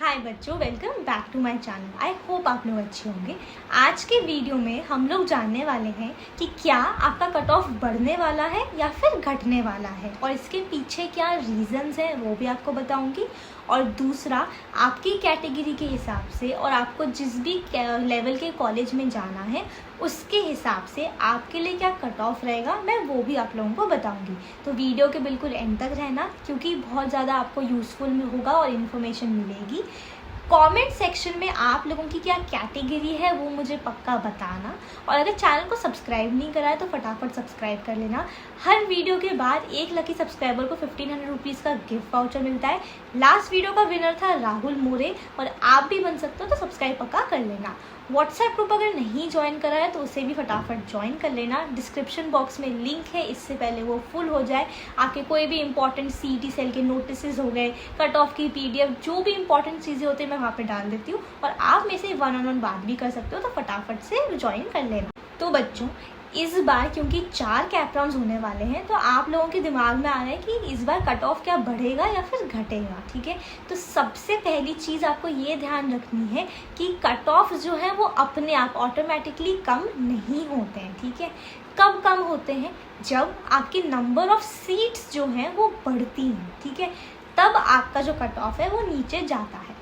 हाय बच्चों, welcome back to my channel. I hope आप लोग अच्छे होंगे। आज के वीडियो में हम लोग जानने वाले हैं कि क्या आपका कट ऑफ बढ़ने वाला है या फिर घटने वाला है, और इसके पीछे क्या रीजंस हैं वो भी आपको बताऊंगी। और दूसरा, आपकी कैटेगरी के हिसाब से और आपको जिस भी लेवल के कॉलेज में जाना है उसके हिसाब से आपके लिए क्या कट ऑफ रहेगा मैं वो भी आप लोगों को बताऊंगी। तो वीडियो के बिल्कुल एंड तक रहना, क्योंकि बहुत ज़्यादा आपको यूज़फुल होगा और इन्फॉर्मेशन मिलेगी। कमेंट सेक्शन में आप लोगों की क्या कैटेगरी है वो मुझे पक्का बताना, और अगर चैनल को सब्सक्राइब नहीं करा है तो फटाफट सब्सक्राइब कर लेना। हर वीडियो के बाद एक लकी सब्सक्राइबर को 1500 रुपीज़ का गिफ्ट वाउचर मिलता है। लास्ट वीडियो का विनर था राहुल मोरे, और आप भी बन सकते हो, तो सब्सक्राइब पक्का कर लेना। व्हाट्सएप ग्रुप अगर नहीं ज्वाइन करा है तो उसे भी फटाफट ज्वाइन कर लेना। डिस्क्रिप्शन बॉक्स में लिंक है, इससे पहले वो फुल हो जाए। आपके कोई भी इंपॉर्टेंट सीईटी सेल के नोटिस हो गए, कट ऑफ की पीडीएफ, जो भी इंपॉर्टेंट चीज़ें होती है मैं वहाँ पे डाल देती हूँ, और आप में से वन ऑन वन बात भी कर सकते हो, तो फटाफट से ज्वाइन कर लेना। तो बच्चों, इस बार क्योंकि 4 कैप राउंड्स होने वाले हैं, तो आप लोगों के दिमाग में आ रहा है कि इस बार कट ऑफ क्या बढ़ेगा या फिर घटेगा। ठीक है, तो सबसे पहली चीज़ आपको ये ध्यान रखनी है कि कट ऑफ जो है वो अपने आप ऑटोमेटिकली कम नहीं होते हैं। ठीक है, कब कम होते हैं? जब आपकी नंबर ऑफ सीट्स जो हैं वो बढ़ती हैं। ठीक है, तब आपका जो कट ऑफ है वो नीचे जाता है।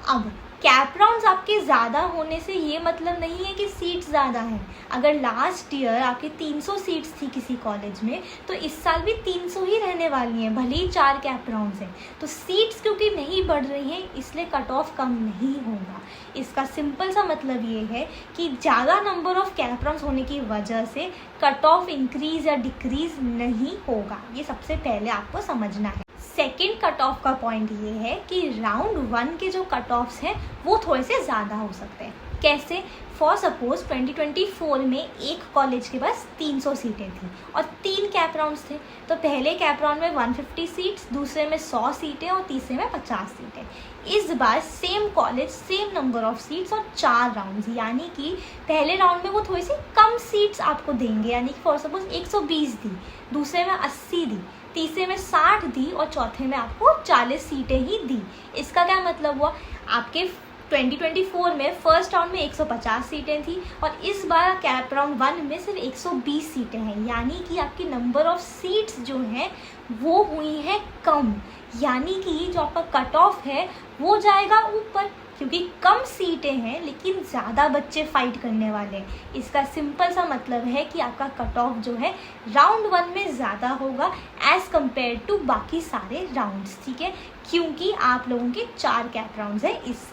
अब कैप राउंड्स आपके ज़्यादा होने से ये मतलब नहीं है कि सीट्स ज़्यादा हैं। अगर लास्ट ईयर आपकी 300 सीट्स थी किसी कॉलेज में, तो इस साल भी 300 ही रहने वाली हैं, भले ही 4 कैप राउंड्स हैं। तो सीट्स क्योंकि नहीं बढ़ रही हैं, इसलिए कट ऑफ कम नहीं होगा। इसका सिंपल सा मतलब ये है कि ज़्यादा नंबर ऑफ कैप राउंड्स होने की वजह से कट ऑफ इंक्रीज या डिक्रीज नहीं होगा। ये सबसे पहले आपको समझना है। सेकेंड कट ऑफ का पॉइंट ये है कि राउंड 1 के जो कट ऑफ्स हैं वो थोड़े से ज़्यादा हो सकते हैं। कैसे? फॉर सपोज 2024 में एक कॉलेज के पास 300 सीटें थी और 3 कैप राउंड्स थे। तो पहले कैप राउंड में 150 सीट्स, दूसरे में 100 सीटें और तीसरे में 50 सीटें। इस बार same college, same number of seats और 4 राउंड्स, यानी कि पहले राउंड में वो थोड़ी सी कम सीट्स आपको देंगे, यानी कि फॉर सपोज 120 दी, दूसरे में 80 दी, तीसरे में 60 दी और चौथे में आपको 40 सीटें ही दी। इसका क्या मतलब हुआ? आपके 2024 में फर्स्ट राउंड में 150 सीटें थी और इस बार कैप राउंड 1 में सिर्फ 120 सीटें हैं, यानी कि आपकी नंबर ऑफ सीट्स जो हैं वो हुई हैं कम। यानी कि जो आपका कट ऑफ है वो जाएगा ऊपर, क्योंकि कम सीटें हैं लेकिन ज़्यादा बच्चे फाइट करने वाले हैं। इसका सिंपल सा मतलब है कि आपका कट ऑफ जो है राउंड 1 में ज़्यादा होगा एज़ कम्पेयर टू बाकी सारे राउंड्स। ठीक है, क्योंकि आप लोगों के 4 कैप राउंड्स हैं। इस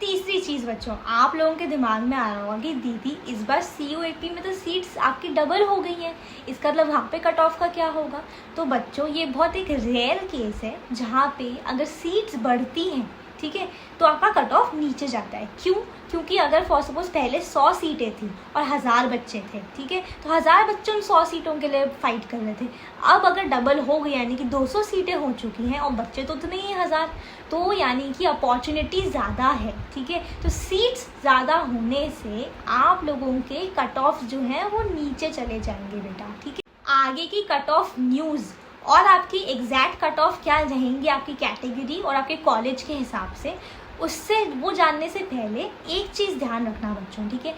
तीसरी चीज़ बच्चों, आप लोगों के दिमाग में आ रहा होगा कि दीदी इस बार CUET में तो सीट्स आपकी डबल हो गई हैं, इसका मतलब वहाँ पे कट ऑफ का क्या होगा? तो बच्चों, ये बहुत एक रेयर केस है जहाँ पे अगर सीट्स बढ़ती हैं, ठीक है, तो आपका कट ऑफ नीचे जाता है। क्यों? क्योंकि अगर फॉर सपोज पहले 100 सीटें थी और 1000 बच्चे थे, ठीक है, तो 1000 बच्चे उन 100 सीटों के लिए फाइट कर रहे थे। अब अगर डबल हो गई, यानी कि 200 सीटें हो चुकी हैं और बच्चे तो उतने ही 1000, तो यानी कि अपॉर्चुनिटी ज़्यादा है। ठीक है, तो सीट्स ज़्यादा होने से आप लोगों के कट ऑफ जो हैं वो नीचे चले जाएंगे बेटा। ठीक है, आगे की कट ऑफ न्यूज़ और आपकी एग्जैक्ट कट ऑफ क्या रहेंगी आपकी कैटेगरी और आपके कॉलेज के हिसाब से, उससे वो जानने से पहले एक चीज़ ध्यान रखना बच्चों। ठीक है,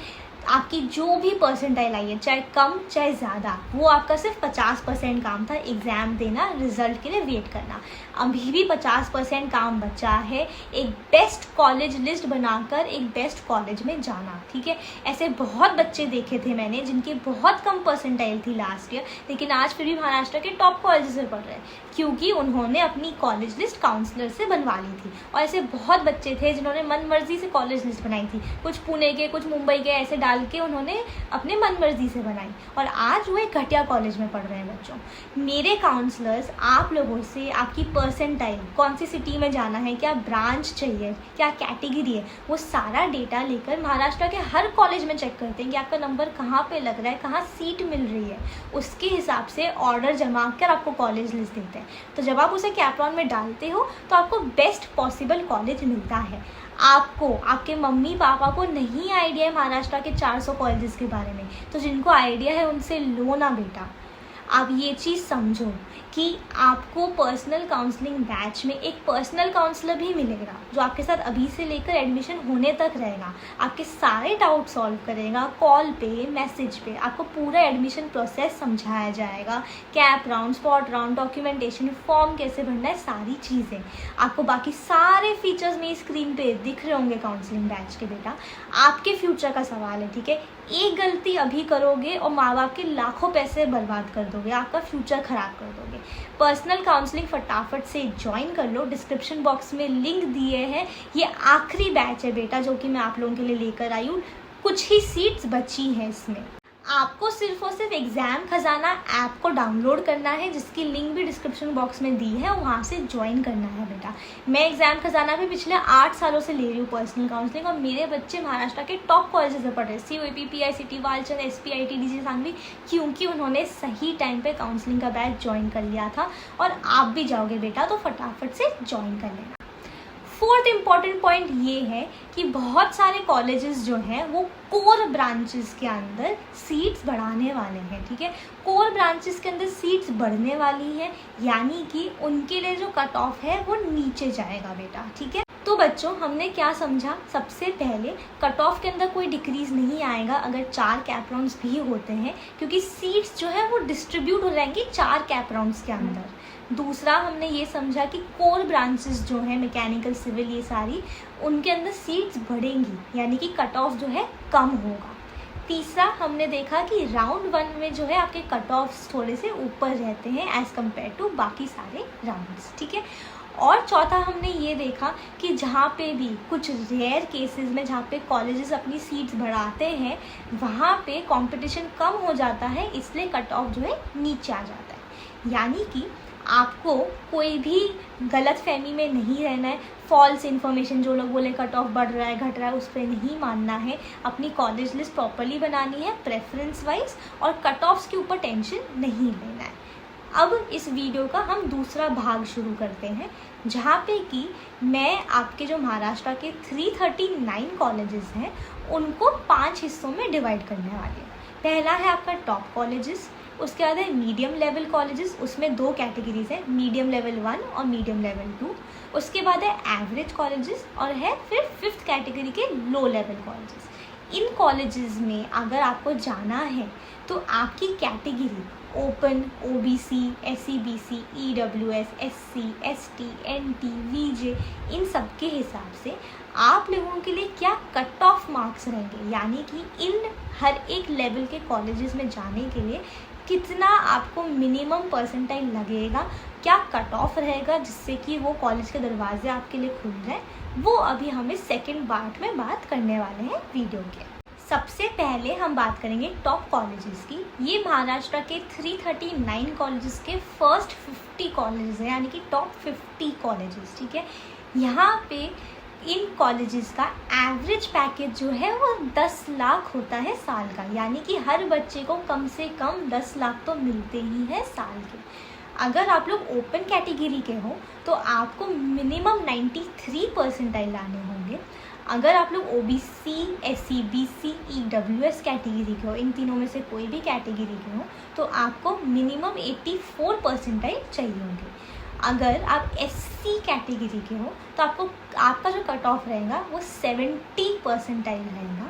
आपकी जो भी परसेंटाइल आई है, चाहे कम चाहे ज़्यादा, वो आपका सिर्फ 50% काम था। एग्ज़ाम देना, रिजल्ट के लिए वेट करना। अभी भी 50% काम बचा है, एक बेस्ट कॉलेज लिस्ट बनाकर एक बेस्ट कॉलेज में जाना। ठीक है, ऐसे बहुत बच्चे देखे थे मैंने जिनकी बहुत कम परसेंटाइल थी लास्ट ईयर, लेकिन आज फिर भी महाराष्ट्र के टॉप कॉलेज में पढ़ रहे हैं, क्योंकि उन्होंने अपनी कॉलेज लिस्ट काउंसलर से बनवा ली थी। और ऐसे बहुत बच्चे थे जिन्होंने मन मर्जी से कॉलेज लिस्ट बनाई थी, कुछ पुणे के, कुछ मुंबई के, ऐसे डाल के उन्होंने अपने मन मर्जी से बनाई, और आज वो एक घटिया कॉलेज में पढ़ रहे हैं बच्चों। मेरे काउंसलर्स आप लोगों से आपकी परसेंटाइल, कौन सी सिटी में जाना है, क्या ब्रांच चाहिए, क्या कैटेगरी है, वो सारा डेटा लेकर महाराष्ट्र के हर कॉलेज में चेक करते हैं कि आपका नंबर कहाँ पे लग रहा है, कहाँ सीट मिल रही है। उसके हिसाब से ऑर्डर जमा कर आपको कॉलेज लिस्ट देते हैं। तो जब आप उसे कैप राउंड में डालते हो तो आपको बेस्ट पॉसिबल कॉलेज मिलता है। आपको, आपके मम्मी पापा को नहीं आइडिया है महाराष्ट्र के 400 कॉलेजेस के बारे में, तो जिनको आइडिया है उनसे लो ना बेटा। आप ये चीज़ समझो कि आपको पर्सनल काउंसलिंग बैच में एक पर्सनल काउंसलर भी मिलेगा जो आपके साथ अभी से लेकर एडमिशन होने तक रहेगा, आपके सारे डाउट सॉल्व करेगा, कॉल पे मैसेज पे आपको पूरा एडमिशन प्रोसेस समझाया जाएगा, cap round, spot round, documentation, form कैसे भरना है, सारी चीज़ें आपको बाकी सारे फीचर्स मेरी स्क्रीन पे दिख रहे होंगे काउंसलिंग बैच के। बेटा आपके फ्यूचर का सवाल है, ठीक है, एक गलती अभी करोगे और माँ बाप के लाखों पैसे बर्बाद कर दोगे, आपका फ्यूचर खराब कर दोगे। पर्सनल काउंसलिंग फटाफट से ज्वाइन कर लो, डिस्क्रिप्शन बॉक्स में लिंक दिए हैं। ये आखिरी बैच है बेटा जो कि मैं आप लोगों के लिए लेकर आई हूँ, कुछ ही सीट्स बची हैं इसमें। आपको सिर्फ और सिर्फ एग्ज़ाम खजाना ऐप को डाउनलोड करना है, जिसकी लिंक भी डिस्क्रिप्शन बॉक्स में दी है, वहाँ से ज्वाइन करना है बेटा। मैं एग्ज़ाम खजाना भी पिछले 8 सालों से ले रही हूँ पर्सनल काउंसलिंग, और मेरे बच्चे महाराष्ट्र के टॉप कॉलेजेस में पढ़ रहे हैं, COEP, PICT, Walchand, SPIT, DJ Sangvi, क्योंकि उन्होंने सही टाइम पे काउंसलिंग का बैच ज्वाइन कर लिया था। और आप भी जाओगे बेटा तो फटाफट से ज्वाइन कर लेना। फोर्थ इम्पॉर्टेंट पॉइंट ये है कि बहुत सारे कॉलेजेस जो हैं वो कोर ब्रांचेस के अंदर सीट्स बढ़ाने वाले हैं, ठीक है। कोर ब्रांचेस के अंदर सीट्स बढ़ने वाली हैं, यानी कि उनके लिए जो कट ऑफ है वो नीचे जाएगा बेटा, ठीक है। तो बच्चों हमने क्या समझा, सबसे पहले कट ऑफ के अंदर कोई डिक्रीज नहीं आएगा अगर 4 कैप राउंड्स भी होते हैं, क्योंकि सीट्स जो है वो डिस्ट्रीब्यूट हो जाएंगी 4 कैप राउंड्स के अंदर। दूसरा हमने ये समझा कि कोर ब्रांचेस जो है मैकेनिकल, सिविल, ये सारी, उनके अंदर सीट्स बढ़ेंगी, यानी कि कट ऑफ जो है कम होगा। तीसरा हमने देखा कि राउंड 1 में जो है आपके कट ऑफ्स थोड़े से ऊपर रहते हैं एज़ कम्पेयर टू बाकी सारे राउंड्स, ठीक है। और चौथा हमने ये देखा कि जहाँ पे भी कुछ रेयर केसेस में जहाँ पे कॉलेजेस अपनी सीट्स बढ़ाते हैं वहाँ पे कंपटीशन कम हो जाता है, इसलिए कट ऑफ जो है नीचे आ जाता है। यानी कि आपको कोई भी गलत फहमी में नहीं रहना है, फॉल्स इन्फॉर्मेशन जो लोग बोले कट ऑफ बढ़ रहा है घट रहा है उस पर नहीं मानना है, अपनी कॉलेज लिस्ट प्रॉपर्ली बनानी है प्रेफरेंस वाइज, और कट ऑफ्स के ऊपर टेंशन नहीं लेना है। अब इस वीडियो का हम दूसरा भाग शुरू करते हैं, जहाँ पे कि मैं आपके जो महाराष्ट्र के 339 कॉलेजेस हैं उनको 5 हिस्सों में डिवाइड करने वाली हूँ। पहला है आपका टॉप कॉलेजेस, उसके बाद है मीडियम लेवल कॉलेजेस, उसमें 2 कैटेगरीज हैं, मीडियम लेवल 1 और मीडियम लेवल 2। उसके बाद है एवरेज कॉलेजेस और है फिर 5th कैटेगरी के लो लेवल कॉलेजेस। इन कॉलेजेस में अगर आपको जाना है तो आपकी category open, OBC, SC, BC, EWS, SC, ST, NT, VJ, इन सब के हिसाब से आप लोगों के लिए क्या कट ऑफ मार्क्स रहेंगे, यानी कि इन हर एक लेवल के कॉलेजेस में जाने के लिए कितना आपको मिनिमम परसेंटाइल लगेगा, क्या कट ऑफ रहेगा जिससे कि वो कॉलेज के दरवाजे आपके लिए खुल जाए, वो अभी हम इस सेकेंड पार्ट में बात करने वाले हैं वीडियो के। सबसे पहले हम बात करेंगे टॉप कॉलेजेस की। ये महाराष्ट्र के 339 कॉलेजेस के फर्स्ट 50 कॉलेजेस हैं, यानी कि टॉप 50 कॉलेजेस, ठीक है। यहाँ पे इन कॉलेजेस का एवरेज पैकेज जो है वो 10 लाख होता है साल का, यानी कि हर बच्चे को कम से कम 10 लाख तो मिलते ही हैं साल के। अगर आप लोग ओपन कैटेगरी के हो तो आपको मिनिमम 93 परसेंटाइल लाने होंगे। अगर आप लोग OBC, SC, BC, EWS category के हो, इन तीनों में से कोई भी कैटेगरी के हो, तो आपको मिनिमम 84 परसेंटाइल चाहिए होंगे। अगर आप SC कैटेगरी के हो तो आपका जो कट ऑफ रहेगा वो 70 परसेंटाइल रहेगा।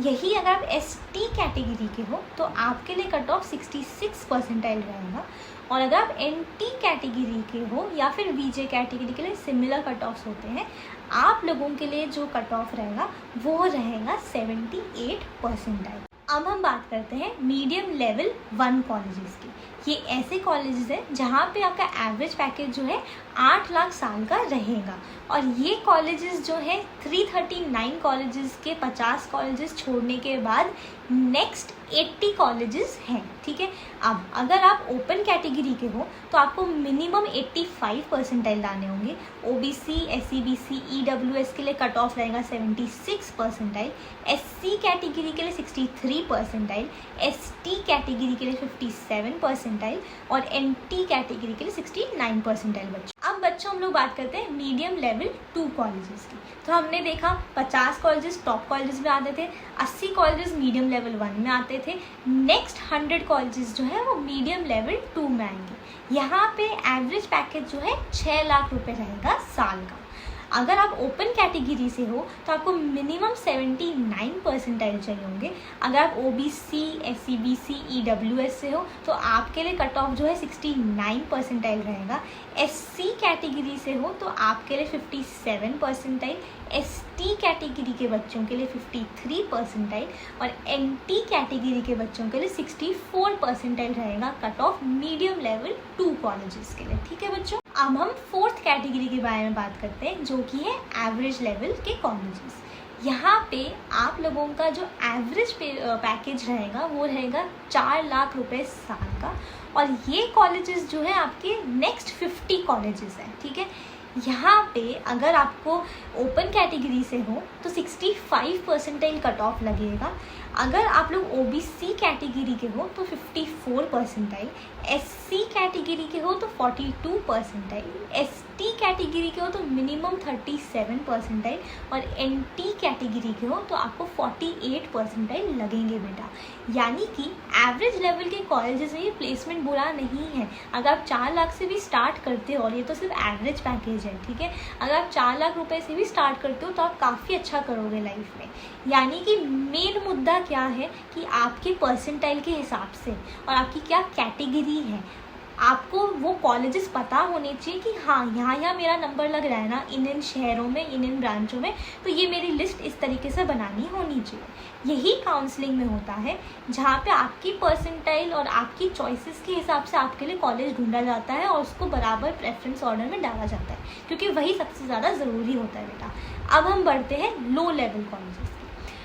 यही अगर आप ST कैटेगरी के हो तो आपके लिए कट ऑफ 66 परसेंटाइल रहेगा। और अगर आप NT कैटेगरी के हो या फिर VJ कैटेगरी के लिए सिमिलर कट ऑफ्स होते हैं, आप लोगों के लिए जो कट ऑफ रहेगा वो रहेगा 78 परसेंटाइल। अब हम बात करते हैं मीडियम लेवल 1 कॉलेजेस की। ये ऐसे कॉलेजेस हैं जहाँ पे आपका एवरेज पैकेज जो है 8 लाख साल का रहेगा, और ये कॉलेजेस जो है 339 कॉलेजेस के 50 कॉलेजेस छोड़ने के बाद नेक्स्ट 80 कॉलेजेस हैं, ठीक है। अब अगर आप ओपन कैटेगरी के हो तो आपको मिनिमम 85 परसेंटाइल लाने होंगे। OBC, SC, BC, EWS के लिए कट ऑफ रहेगा 76 परसेंटाइल, SC कैटेगरी के लिए 63 परसेंटाइल, ST कैटेगरी के लिए 57 परसेंटाइल, परसेंटाइल और NT कैटेगरी के लिए 69 परसेंटाइल बच्चों। अब बच्चों हम लोग बात करते हैं मीडियम लेवल 2 कॉलेजेस की। तो हमने देखा 50 कॉलेजेस टॉप कॉलेजेस में आते थे, 80 कॉलेजेस मीडियम लेवल 1 में आते थे। नेक्स्ट 100 कॉलेजेस जो है वो मीडियम लेवल 2 में आएंगे। यहाँ पे एवरेज पैकेज जो है 6 लाख रुपए रहेगा साल का। अगर आप ओपन कैटेगरी से हो तो आपको मिनिमम 79 परसेंटाइल चाहिए होंगे। अगर आप OBC, SC, BC, EWS से हो तो आपके लिए कट ऑफ जो है 69 परसेंटाइल रहेगा। SC कैटेगरी से हो तो आपके लिए 57 परसेंटाइल, ST कैटेगरी के बच्चों के लिए 53 परसेंटाइल और NT कैटेगरी के बच्चों के लिए 64 परसेंटाइल रहेगा cut off medium level 2 colleges के लिए। ठीक है बच्चों, अब हम 4th कैटेगरी के बारे में बात करते हैं जो कि है एवरेज लेवल के कॉलेजेस। यहाँ पे आप लोगों का जो एवरेज पैकेज रहेगा वो रहेगा 4 लाख रुपए साल का और ये कॉलेजेस जो है आपके नेक्स्ट 50 कॉलेजेस हैं। ठीक है, यहाँ पे अगर आपको ओपन कैटेगरी से हो तो 65 परसेंटाइल कट ऑफ लगेगा। अगर आप लोग OBC कैटेगरी के हो तो 54 परसेंटाइल, SC कैटेगरी के हो तो 42 परसेंटाइल, ST कैटेगरी के हो तो मिनिमम 37 परसेंटाइल और NT कैटेगरी के हो तो आपको 48 परसेंटाइल लगेंगे बेटा। यानी कि एवरेज लेवल के कॉलेजेस में ये प्लेसमेंट बुरा नहीं है। अगर आप 4 लाख से भी स्टार्ट करते हो और ये तो सिर्फ एवरेज पैकेज है, ठीक है, अगर आप 4 लाख रुपए से भी स्टार्ट करते हो तो आप काफ़ी अच्छा करोगे लाइफ में। यानी कि मेन मुद्दा क्या है कि आपके परसेंटाइल के हिसाब से और आपकी क्या कैटेगरी है, आपको वो कॉलेजेस पता होने चाहिए कि हाँ यहाँ मेरा नंबर लग रहा है ना, इन शहरों में, इन ब्रांचों में, तो ये मेरी लिस्ट इस तरीके से बनानी होनी चाहिए। यही काउंसलिंग में होता है जहाँ पे आपकी परसेंटाइल और आपकी चॉइसेस के हिसाब से आपके लिए कॉलेज ढूंढा जाता है और उसको बराबर प्रेफरेंस ऑर्डर में डाला जाता है, क्योंकि वही सबसे ज़्यादा ज़रूरी होता है बेटा। अब हम बढ़ते हैं low level colleges.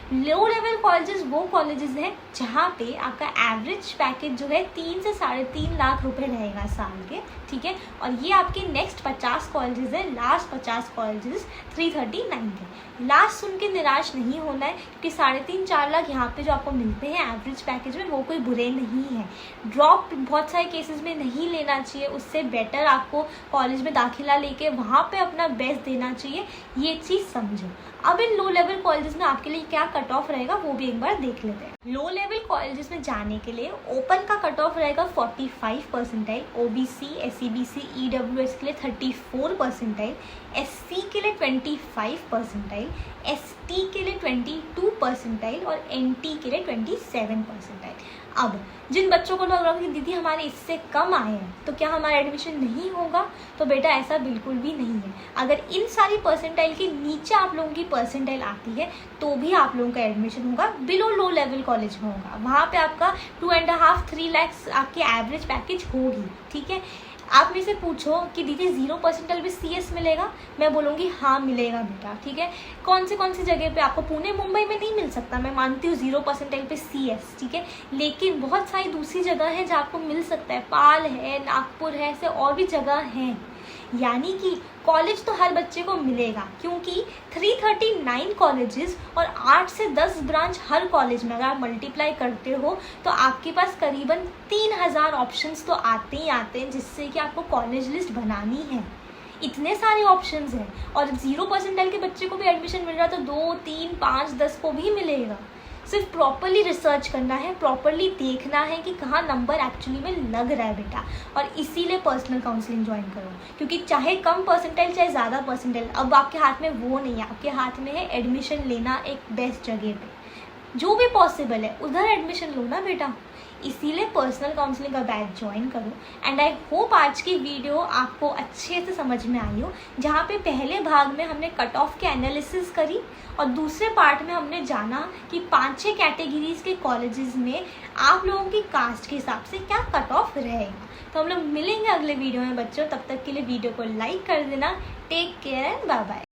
Low level colleges वो कॉलेजेस हैं जहाँ पे आपका एवरेज पैकेज जो है 3 से 3.5 लाख रुपए रहेगा साल के। ठीक है, और ये आपके नेक्स्ट 50 कॉलेजेस हैं, लास्ट 50 कॉलेजेस 339 के। लास्ट सुन के निराश नहीं होना है, क्योंकि 3.5-4 लाख यहाँ पे जो आपको मिलते हैं एवरेज पैकेज में वो कोई बुरे नहीं है। ड्रॉप बहुत सारे केसेस में नहीं लेना चाहिए, उससे बेटर आपको कॉलेज में दाखिला लेके वहाँ पे अपना बेस्ट देना चाहिए, ये चीज़ समझो। अब इन लो लेवल कॉलेजेस में आपके लिए क्या कट ऑफ रहेगा वो भी एक बार देख लेते हैं। लो लेवल कॉलेजेस में जाने के लिए ओपन का कट ऑफ रहेगा 45 percentile, OBC, SC, BC, EWS के लिए 34 परसेंटाइल, SC के लिए 25 परसेंटाइल, ST के लिए 22 परसेंटाइल और NT के लिए 27 परसेंटाइल। अब जिन बच्चों को लग रहा है कि दीदी हमारे इससे कम आए हैं तो क्या हमारा एडमिशन नहीं होगा, तो बेटा ऐसा बिल्कुल भी नहीं है। अगर इन सारी परसेंटाइल के नीचे आप लोगों की परसेंटाइल आती है तो भी आप लोगों का एडमिशन होगा, बिलो लो लेवल कॉलेज में होगा। वहाँ पे आपका 2.5-3 लाख आपकी एवरेज पैकेज होगी। ठीक है, आप मेरे से पूछो कि दीदी 0 परसेंटाइल भी CS मिलेगा, मैं बोलूँगी हाँ मिलेगा बेटा। ठीक है, कौन सी जगह पे आपको पुणे मुंबई में नहीं मिल सकता, मैं मानती हूँ 0 परसेंटाइल पे CS। ठीक है, लेकिन बहुत सारी दूसरी जगह है जहाँ आपको मिल सकता है, पाल है, नागपुर है, ऐसे और भी जगह हैं। यानी कि कॉलेज तो हर बच्चे को मिलेगा, क्योंकि 339 कॉलेजेस और 8 से 10 ब्रांच हर कॉलेज में अगर आप मल्टीप्लाई करते हो तो आपके पास करीबन 3000 ऑप्शंस तो आते ही आते हैं, जिससे कि आपको कॉलेज लिस्ट बनानी है। इतने सारे ऑप्शंस हैं और 0 परसेंटाइल के बच्चे को भी एडमिशन मिल रहा है तो 2, 3, 5, 10 को भी मिलेगा। सिर्फ प्रॉपरली रिसर्च करना है, प्रॉपरली देखना है कि कहाँ नंबर एक्चुअली में लग रहा है बेटा, और इसीलिए पर्सनल काउंसलिंग ज्वाइन करो। क्योंकि चाहे कम परसेंटाइल चाहे ज़्यादा परसेंटाइल, अब आपके हाथ में वो नहीं है, आपके हाथ में है एडमिशन लेना एक बेस्ट जगह पे, जो भी पॉसिबल है उधर एडमिशन लो ना बेटा। इसीलिए पर्सनल काउंसलिंग का बैच ज्वाइन करो। एंड आई होप आज की वीडियो आपको अच्छे से समझ में आई हो, जहाँ पे पहले भाग में हमने कट ऑफ के एनालिसिस करी और दूसरे पार्ट में हमने जाना कि 5-6 कैटेगरीज के कॉलेजेस में आप लोगों की कास्ट के हिसाब से क्या कट ऑफ रहेगा। तो हम लोग मिलेंगे अगले वीडियो में बच्चों, तब तक के लिए वीडियो को लाइक कर देना। Take care and bye bye.